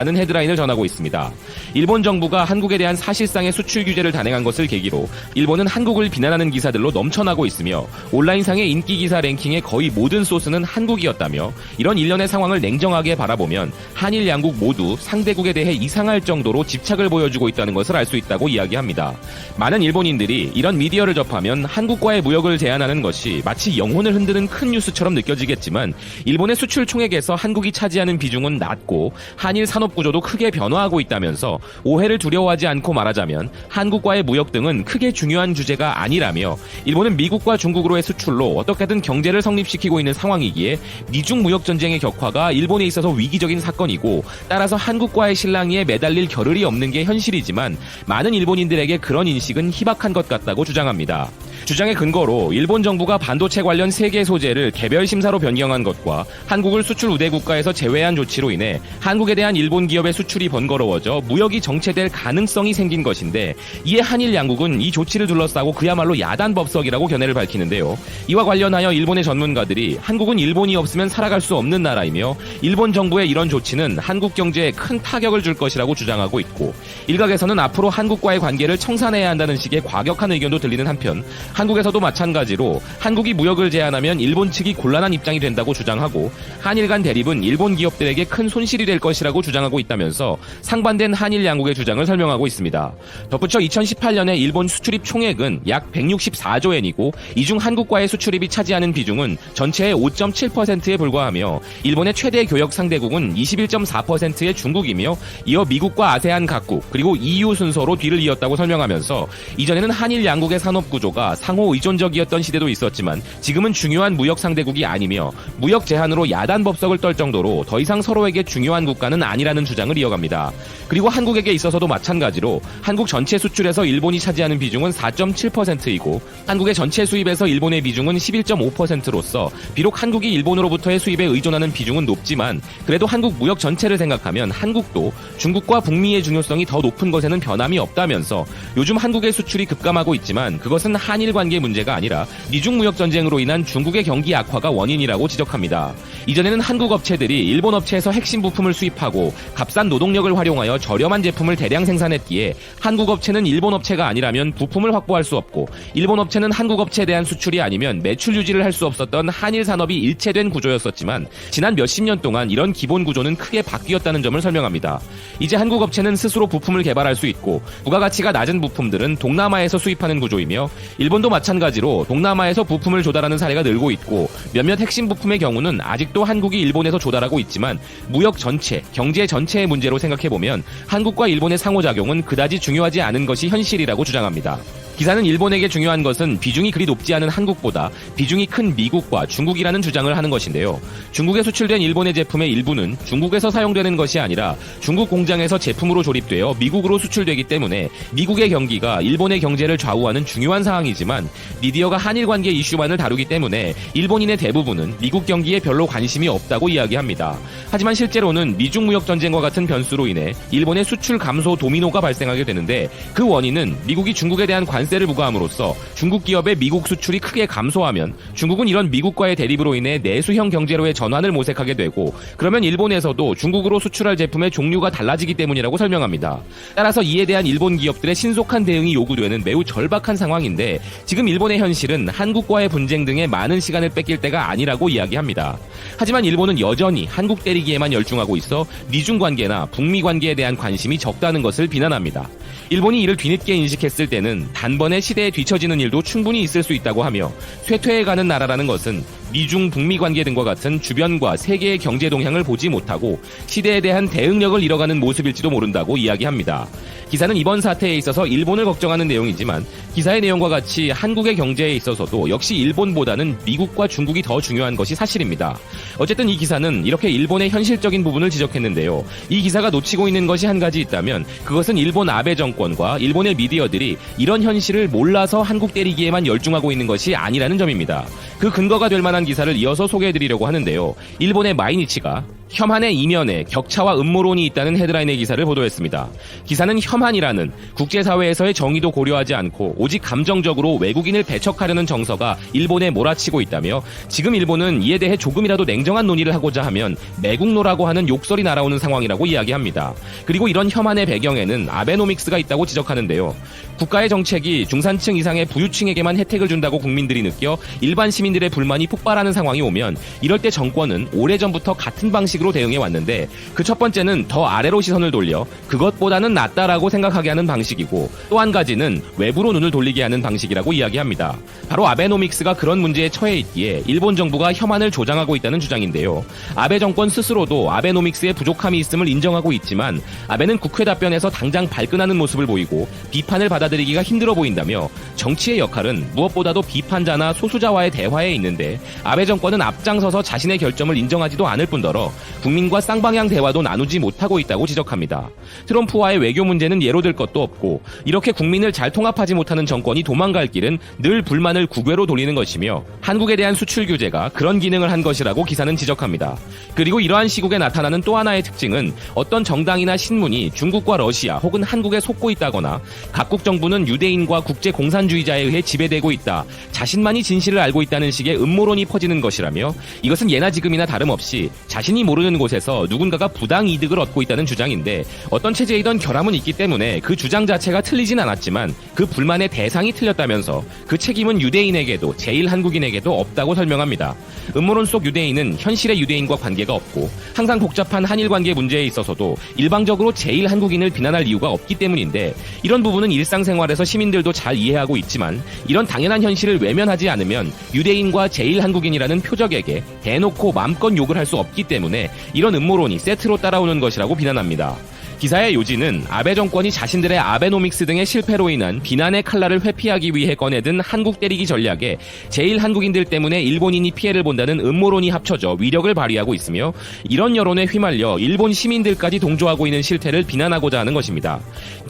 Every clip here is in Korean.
라는 헤드라인을 전하고 있습니다. 일본 정부가 한국에 대한 사실상의 수출 규제를 단행한 것을 계기로 일본은 한국을 비난하는 기사들로 넘쳐나고 있으며 온라인상의 인기 기사 랭킹의 거의 모든 소스는 한국이었다며 이런 일련의 상황을 냉정하게 바라보면 한일 양국 모두 상대국에 대해 이상할 정도로 집착을 보여주고 있다는 것을 알 수 있다고 이야기합니다. 많은 일본인들이 이런 미디어를 접하면 한국과의 무역을 제한하는 것이 마치 영혼을 흔드는 큰 뉴스처럼 느껴지겠지만 일본의 수출 총액에서 한국이 차지하는 비중은 낮고 한일 산업 구조도 크게 변화하고 있다면서 오해를 두려워하지 않고 말하자면 한국과의 무역 등은 크게 중요한 주제가 아니라며 일본은 미국과 중국으로의 수출로 어떻게든 경제를 성립시키고 있는 상황이기에 미중 무역 전쟁의 격화가 일본에 있어서 위기적인 사건이고 따라서 한국과의 실랑이에 매달릴 겨를이 없는 게 현실이지만 많은 일본인들에게 그런 인식은 희박한 것 같다고 주장합니다. 주장의 근거로 일본 정부가 반도체 관련 세계 소재를 개별 심사로 변경한 것과 한국을 수출 우대 국가에서 제외한 조치로 인해 한국에 대한 일본 기업의 수출이 번거로워져 무역이 정체될 가능성이 생긴 것인데 이에 한일 양국은 이 조치를 둘러싸고 그야말로 야단법석이라고 견해를 밝히는데요. 이와 관련하여 일본의 전문가들이 한국은 일본이 없으면 살아갈 수 없는 나라이며 일본 정부의 이런 조치는 한국 경제에 큰 타격을 줄 것이라고 주장하고 있고 일각에서는 앞으로 한국과의 관계를 청산해야 한다는 식의 과격한 의견도 들리는 한편 한국에서도 마찬가지로 한국이 무역을 제한하면 일본 측이 곤란한 입장이 된다고 주장하고 한일 간 대립은 일본 기업들에게 큰 손실이 될 것이라고 주장하고 있다면서 상반된 한일 양국의 주장을 설명하고 있습니다. 덧붙여 2018년에 일본 수출입 총액은 약 164조 엔이고 이 중 한국과의 수출입이 차지하는 비중은 전체의 5.7%에 불과하며 일본의 최대 교역 상대국은 21.4%의 중국이며 이어 미국과 아세안 각국 그리고 EU 순서로 뒤를 이었다고 설명하면서 이전에는 한일 양국의 산업 구조가 상호 의존적이었던 시대도 있었지만 지금은 중요한 무역 상대국이 아니며 무역 제한으로 야단 법석을 떨 정도로 더 이상 서로에게 중요한 국가는 아니라는 주장을 이어갑니다. 그리고 한국에게 있어서도 마찬가지로 한국 전체 수출에서 일본이 차지하는 비중은 4.7%이고 한국의 전체 수입에서 일본의 비중은 11.5%로서 비록 한국이 일본으로부터의 수입에 의존하는 비중은 높지만 그래도 한국 무역 전체를 생각하면 한국도 중국과 북미의 중요성이 더 높은 것에는 변함이 없다면서 요즘 한국의 수출이 급감하고 있지만 그것은 한일 관계 문제가 아니라 미중 무역 전쟁으로 인한 중국의 경기 악화가 원인이라고 지적합니다. 이전에는 한국 업체들이 일본 업체에서 핵심 부품을 수입하고 값싼 노동력을 활용하여 저렴한 제품을 대량 생산했기에 한국 업체는 일본 업체가 아니라면 부품을 확보할 수 없고 일본 업체는 한국 업체에 대한 수출이 아니면 매출 유지를 할 수 없었던 한일 산업이 일체된 구조였었지만 지난 몇십 년 동안 이런 기본 구조는 크게 바뀌었다는 점을 설명합니다. 이제 한국 업체는 스스로 부품을 개발할 수 있고 부가가치가 낮은 부품들은 동남아에서 수입하는 구조이며 일본도 마찬가지로 동남아에서 부품을 조달하는 사례가 늘고 있고 몇몇 핵심 부품의 경우는 아직도 한국이 일본에서 조달하고 있지만 무역 전체, 경제 전체의 문제로 생각해보면 한국과 일본의 상호작용은 그다지 중요하지 않은 것이 현실이라고 주장합니다. 기사는 일본에게 중요한 것은 비중이 그리 높지 않은 한국보다 비중이 큰 미국과 중국이라는 주장을 하는 것인데요. 중국에 수출된 일본의 제품의 일부는 중국에서 사용되는 것이 아니라 중국 공장에서 제품으로 조립되어 미국으로 수출되기 때문에 미국의 경기가 일본의 경제를 좌우하는 중요한 사항이지만 미디어가 한일 관계 이슈만을 다루기 때문에 일본인의 대부분은 미국 경기에 별로 관심이 없다고 이야기합니다. 하지만 실제로는 미중 무역 전쟁과 같은 변수로 인해 일본의 수출 감소 도미노가 발생하게 되는데 그 원인은 미국이 중국에 대한 관세를 부과함으로써 중국 기업의 미국 수출이 크게 감소하면 중국은 이런 미국과의 대립으로 인해 내수형 경제로의 전환을 모색하게 되고 그러면 일본에서도 중국으로 수출할 제품의 종류가 달라지기 때문이라고 설명합니다. 따라서 이에 대한 일본 기업들의 신속한 대응이 요구되는 매우 절박한 상황인데 지금 일본의 현실은 한국과의 분쟁 등에 많은 시간을 뺏길 때가 아니라고 이야기합니다. 하지만 일본은 여전히 한국 때리기에만 열중하고 있어 미중 관계나 북미 관계에 대한 관심이 적다는 것을 비난합니다. 일본이 이를 뒤늦게 인식했을 때는 단번에 시대에 뒤처지는 일도 충분히 있을 수 있다고 하며 쇠퇴해가는 나라라는 것은 미중 북미 관계 등과 같은 주변과 세계의 경제 동향을 보지 못하고 시대에 대한 대응력을 잃어가는 모습일지도 모른다고 이야기합니다. 기사는 이번 사태에 있어서 일본을 걱정하는 내용이지만 기사의 내용과 같이 한국의 경제에 있어서도 역시 일본보다는 미국과 중국이 더 중요한 것이 사실입니다. 어쨌든 이 기사는 이렇게 일본의 현실적인 부분을 지적했는데요. 이 기사가 놓치고 있는 것이 한 가지 있다면 그것은 일본 아베 정권과 일본의 미디어들이 이런 현실을 몰라서 한국 때리기에만 열중하고 있는 것이 아니라는 점입니다. 그 근거가 될 만한 기사를 이어서 소개해드리려고 하는데요. 일본의 마이니치가 혐한의 이면에 격차와 음모론이 있다는 헤드라인의 기사를 보도했습니다. 기사는 혐한이라는 국제사회에서의 정의도 고려하지 않고 오직 감정적으로 외국인을 배척하려는 정서가 일본에 몰아치고 있다며 지금 일본은 이에 대해 조금이라도 냉정한 논의를 하고자 하면 매국노라고 하는 욕설이 날아오는 상황이라고 이야기합니다. 그리고 이런 혐한의 배경에는 아베노믹스가 있다고 지적하는데요. 국가의 정책이 중산층 이상의 부유층에게만 혜택을 준다고 국민들이 느껴 일반 시민들의 불만이 폭발하는 상황이 오면 이럴 때 정권은 오래전부터 같은 방식으로 대응해 왔는데 그 첫 번째는 더 아래로 시선을 돌려 그것보다는 낫다라고 생각하게 하는 방식이고 또 한 가지는 외부로 눈을 돌리게 하는 방식이라고 이야기합니다. 바로 아베노믹스가 그런 문제에 처해 있기에 일본 정부가 혐한을 조장하고 있다는 주장인데요. 아베 정권 스스로도 아베노믹스의 부족함이 있음을 인정하고 있지만 아베는 국회 답변에서 당장 발끈하는 모습을 보이고 비판을 받아들이기가 힘들어 보인다며 정치의 역할은 무엇보다도 비판자나 소수자와의 대화에 있는데 아베 정권은 앞장서서 자신의 결점을 인정하지도 않을 뿐더러 국민과 쌍방향 대화도 나누지 못하고 있다고 지적합니다. 트럼프와의 외교 문제는 예로 들 것도 없고 이렇게 국민을 잘 통합하지 못하는 정권이 도망갈 길은 늘 불만을 국외로 돌리는 것이며 한국에 대한 수출 규제가 그런 기능을 한 것이라고 기사는 지적합니다. 그리고 이러한 시국에 나타나는 또 하나의 특징은 어떤 정당이나 신문이 중국과 러시아 혹은 한국에 속고 있다거나 각국 정부는 유대인과 국제 공산주의자에 의해 지배되고 있다. 자신만이 진실을 알고 있다는 식의 음모론이 퍼지는 것이라며 이것은 예나 지금이나 다름없이 자신이 모르는 곳에서 누군가가 부당 이득을 얻고 있다는 주장인데 어떤 체제이던 결함은 있기 때문에 그 주장 자체가 틀리진 않았지만 그 불만의 대상이 틀렸다면서 그 책임은 유대인에게도 제1한국인에게도 없다고 설명합니다. 음모론 속 유대인은 현실의 유대인과 관계가 없고 항상 복잡한 한일 관계 문제에 있어서도 일방적으로 제1한국인을 비난할 이유가 없기 때문인데 이런 부분은 일상생활에서 시민들도 잘 이해하고 있지만 이런 당연한 현실을 외면하지 않으면 유대인과 제1한국인이라는 표적에게 대놓고 맘껏 욕을 할 수 없기 때문에 이런 음모론이 세트로 따라오는 것이라고 비난합니다. 기사의 요지는 아베 정권이 자신들의 아베노믹스 등의 실패로 인한 비난의 칼날을 회피하기 위해 꺼내든 한국 때리기 전략에 제1한국인들 때문에 일본인이 피해를 본다는 음모론이 합쳐져 위력을 발휘하고 있으며 이런 여론에 휘말려 일본 시민들까지 동조하고 있는 실태를 비난하고자 하는 것입니다.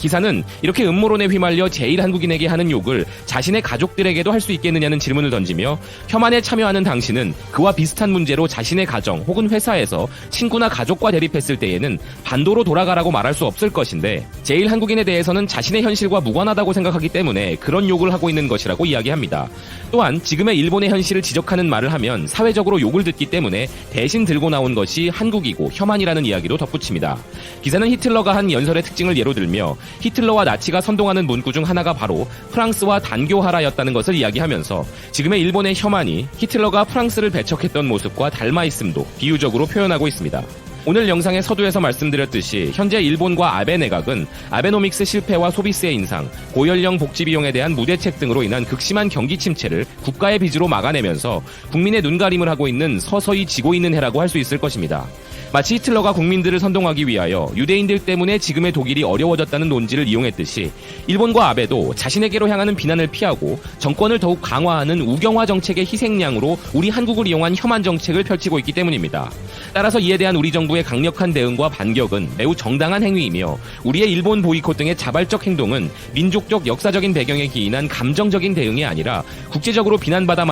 기사는 이렇게 음모론에 휘말려 제1한국인에게 하는 욕을 자신의 가족들에게도 할 수 있겠느냐는 질문을 던지며 혐한에 참여하는 당신은 그와 비슷한 문제로 자신의 가정 혹은 회사에서 친구나 가족과 대립했을 때에는 반도로 돌아가라고 말할 수 없을 것인데 제1한국인에 대해서는 자신의 현실과 무관하다고 생각하기 때문에 그런 욕을 하고 있는 것이라고 이야기합니다. 또한 지금의 일본의 현실을 지적하는 말을 하면 사회적으로 욕을 듣기 때문에 대신 들고 나온 것이 한국이고 혐한이라는 이야기도 덧붙입니다. 기사는 히틀러가 한 연설의 특징을 예로 들며 히틀러와 나치가 선동하는 문구 중 하나가 바로 프랑스와 단교하라였다는 것을 이야기하면서 지금의 일본의 혐한이 히틀러가 프랑스를 배척했던 모습과 닮아 있음도 비유적으로 표현하고 있습니다. 오늘 영상의 서두에서 말씀드렸듯이 현재 일본과 아베 내각은 아베노믹스 실패와 소비세 인상, 고연령 복지 비용에 대한 무대책 등으로 인한 극심한 경기 침체를 국가의 빚으로 막아내면서 국민의 눈가림을 하고 있는 서서히 지고 있는 해라고 할 수 있을 것입니다. 마치 히틀러가 국민들을 선동하기 위하여 유대인들 때문에 지금의 독일이 어려워졌다는 논지를 이용했듯이 일본과 아베도 자신에게로 향하는 비난을 피하고 정권을 더욱 강화하는 우경화 정책의 희생양으로 우리 한국을 이용한 혐한 정책을 펼치고 있기 때문입니다. 따라서 이에 대한 우리 정부의 강력한 대응과 반격은 매우 정당한 행위이며 우리의 일본 보이콧 등의 자발적 행동은 민족적 역사적인 배경에 기인한 감정적인 대응이 아니라 국제적으로 비난받아